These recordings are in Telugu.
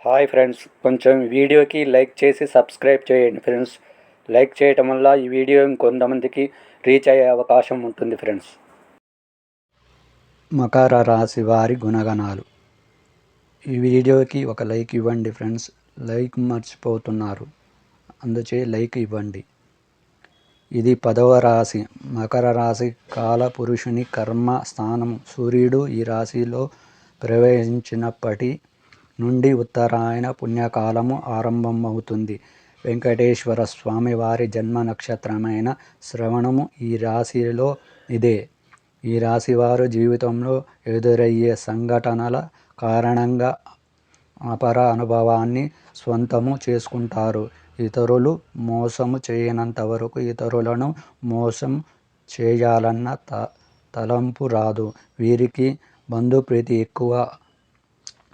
హాయ్ ఫ్రెండ్స్, కొంచెం వీడియోకి లైక్ చేసి సబ్స్క్రైబ్ చేయండి ఫ్రెండ్స్. లైక్ చేయటం వల్ల ఈ వీడియో ఇంకొంతమందికి రీచ్ అయ్యే అవకాశం ఉంటుంది ఫ్రెండ్స్. మకర రాశి వారి గుణగణాలు. ఈ వీడియోకి ఒక లైక్ ఇవ్వండి ఫ్రెండ్స్. లైక్ మర్చిపోతున్నారు, అందుచే లైక్ ఇవ్వండి. ఇది 10వ రాశి. మకర రాశి కాల పురుషుని కర్మ స్థానం. సూర్యుడు ఈ రాశిలో ప్రవేశించినప్పటి నుండి ఉత్తరాయణ పుణ్యకాలము ఆరంభమవుతుంది. వెంకటేశ్వర స్వామి వారి జన్మ నక్షత్రమైన శ్రవణము ఈ రాశిలో ఇదే. ఈ రాశివారు జీవితంలో ఎదురయ్యే సంఘటనల కారణంగా అపర అనుభవాన్ని స్వంతము చేసుకుంటారు. ఇతరులు మోసము చేయనంత వరకు ఇతరులను మోసం చేయాలన్న తలంపు రాదు. వీరికి బంధుప్రీతి ఎక్కువ.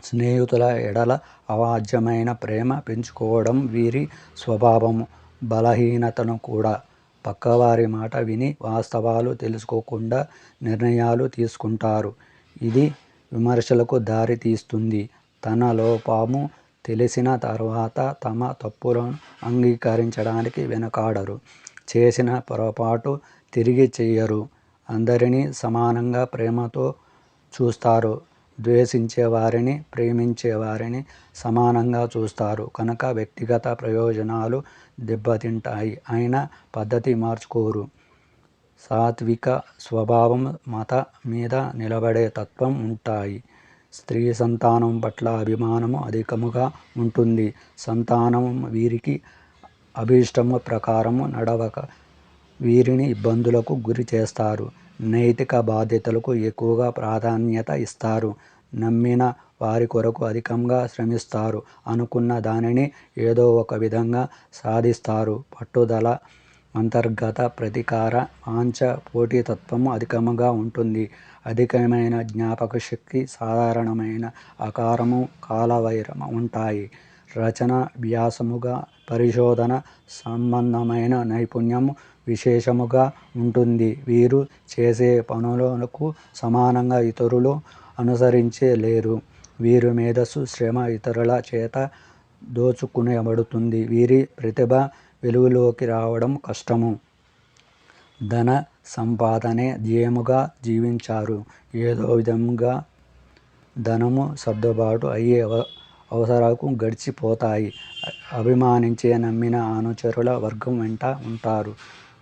స్నేహితుల ఎడల అవాజ్యమైన ప్రేమ పెంచుకోవడం వీరి స్వభావము. బలహీనతను కూడా. పక్కవారి మాట విని వాస్తవాలు తెలుసుకోకుండా నిర్ణయాలు తీసుకుంటారు. ఇది విమర్శలకు దారి తీస్తుంది. తన లోపము తెలిసిన తర్వాత తమ తప్పులను అంగీకరించడానికి వెనుకాడరు. చేసిన పొరపాటు తిరిగి చెయ్యరు. అందరినీ సమానంగా ప్రేమతో చూస్తారు. ద్వేషించే వారిని, ప్రేమించే వారిని సమానంగా చూస్తారు కనుక వ్యక్తిగత ప్రయోజనాలు దెబ్బతింటాయి. అయినా పద్ధతి మార్చుకోరు. సాత్విక స్వభావం, మత మీద నిలబడే తత్వం ఉంటాయి. స్త్రీ సంతానం పట్ల అభిమానము అధికముగా ఉంటుంది. సంతానం వీరికి అభీష్టము ప్రకారము నడవక వీరిని ఇబ్బందులకు గురి చేస్తారు. నైతిక బాధ్యతలకు ఎక్కువగా ప్రాధాన్యత ఇస్తారు. నమ్మిన వారి కొరకు అధికంగా శ్రమిస్తారు. అనుకున్న దానిని ఏదో ఒక విధంగా సాధిస్తారు. పట్టుదల, అంతర్గత ప్రతీకార వాంఛ, పోటీతత్వము అధికముగా ఉంటుంది. అధికమైన జ్ఞాపక శక్తి, సాధారణమైన ఆకారము, కాలవైరము ఉంటాయి. రచన, వ్యాసముగా పరిశోధన సంబంధమైన నైపుణ్యము విశేషముగా ఉంటుంది. వీరు చేసే పనులకు సమానంగా ఇతరులు అనుసరించే లేరు. వీరి మేధస్సు, శ్రమ ఇతరుల చేత దోచుకునబడుతుంది. వీరి ప్రతిభ వెలుగులోకి రావడం కష్టము. ధన సంపాదనే ధ్యేయముగా జీవించారు. ఏదో విధంగా ధనము సర్దుబాటు అయ్యే అవసరాలకు గడిచిపోతాయి. అభిమానించే, నమ్మిన అనుచరుల వర్గం వెంట ఉంటారు.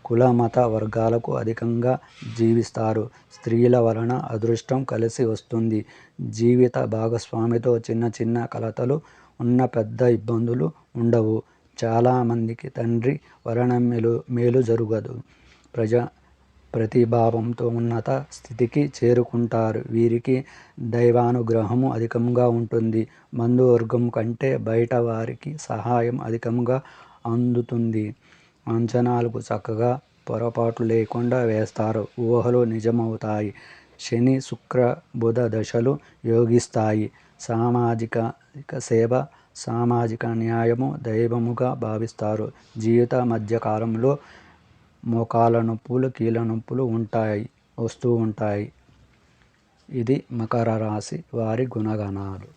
కుల మత వర్గాలకు అధికంగా జీవిస్తారు. స్త్రీల వలన అదృష్టం కలిసి వస్తుంది. జీవిత భాగస్వామితో చిన్న చిన్న కలతలు ఉన్న పెద్ద ఇబ్బందులు ఉండవు. చాలామందికి తండ్రి వలన మేలు జరగదు. ప్రతిభావంతో ఉన్నత స్థితికి చేరుకుంటారు. వీరికి దైవానుగ్రహము అధికంగా ఉంటుంది. బంధువర్గం కంటే బయట వారికి సహాయం అధికంగా అందుతుంది. అంచనాలకు చక్కగా పొరపాటు లేకుండా వేస్తారు. ఊహలు నిజమవుతాయి. శని, శుక్ర, బుధ దశలు యోగిస్తాయి. సామాజిక సేవ, సామాజిక న్యాయము దైవముగా భావిస్తారు. జీవిత మధ్యకాలంలో మోకాళ్ళ నొప్పులు, కీళ్ళ నొప్పులు వస్తూ ఉంటాయి. ఇది మకర రాశి వారి గుణగణాలు.